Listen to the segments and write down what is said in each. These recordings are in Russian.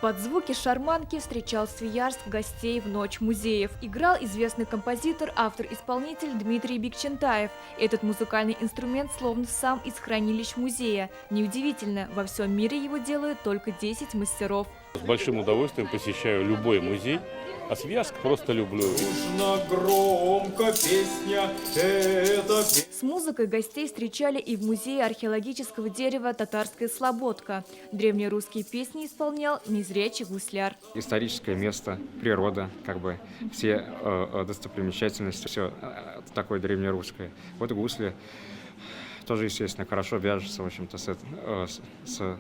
Под звуки шарманки встречал Свияжск гостей в Ночь музеев. Играл известный композитор, автор-исполнитель Дмитрий Бекчентаев. Этот музыкальный инструмент словно сам из хранилищ музея. Неудивительно, во всем мире его делают только 10 мастеров. С большим удовольствием посещаю любой музей, а Свияжск просто люблю. Громко песня эта. С музыкой гостей встречали и в музее археологического дерева «Татарская слободка». Древнерусские песни исполнял незрячий гусляр. Историческое место, природа, все достопримечательности, все такое древнерусское. Вот гусли тоже, естественно, хорошо вяжутся, в общем-то, с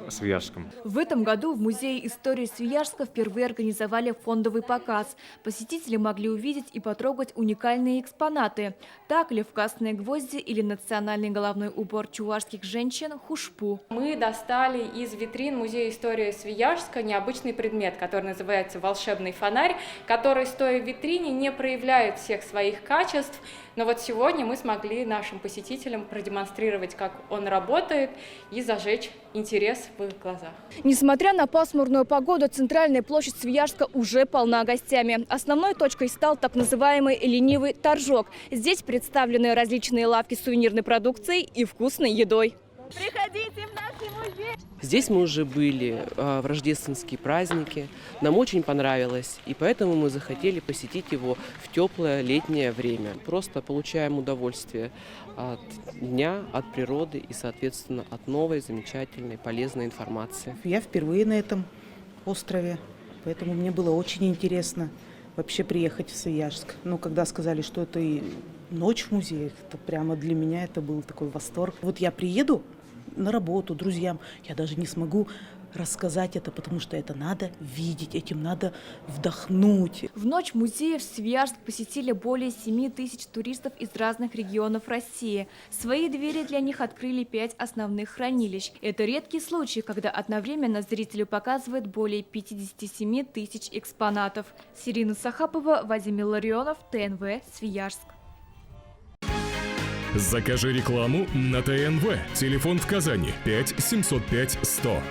Свияжском. В этом году в Музее истории Свияжска впервые организовали фондовый показ. Посетители могли увидеть и потрогать уникальные экспонаты. Так, левкасные гвозди или национальный головной убор чувашских женщин – хушпу. Мы достали из витрин Музея истории Свияжска необычный предмет, который называется волшебный фонарь, который, стоя в витрине, не проявляет всех своих качеств. Но вот сегодня мы смогли нашим посетителям продемонстрировать, как он работает, и зажечь интерес в их глазах. Несмотря на пасмурную погоду, центральная площадь Свияжска уже полна гостями. Основной точкой стал так называемый ленивый торжок. Здесь представлены различные лавки с сувенирной продукцией и вкусной едой. Приходите в наш музей! Здесь мы уже были в рождественские праздники. Нам очень понравилось, и поэтому мы захотели посетить его в теплое летнее время. Просто получаем удовольствие от дня, от природы и, соответственно, от новой, замечательной, полезной информации. Я впервые на этом острове, поэтому мне было очень интересно вообще приехать в Свияжск. Но когда сказали, что это и ночь в музеях, то прямо для меня это был такой восторг. Вот я приеду на работу друзьям, я даже не смогу рассказать это, потому что это надо видеть, этим надо вдохнуть. В Ночь музеев Свияжск посетили более 7 тысяч туристов из разных регионов России. Свои двери для них открыли 5 основных хранилищ. Это редкий случай, когда одновременно зрителю показывают более 57 тысяч экспонатов. Сирина Сахапова, Вадим Илларионов, ТНВ, Свияжск. Закажи рекламу на ТНВ. Телефон в Казани 5 705 100.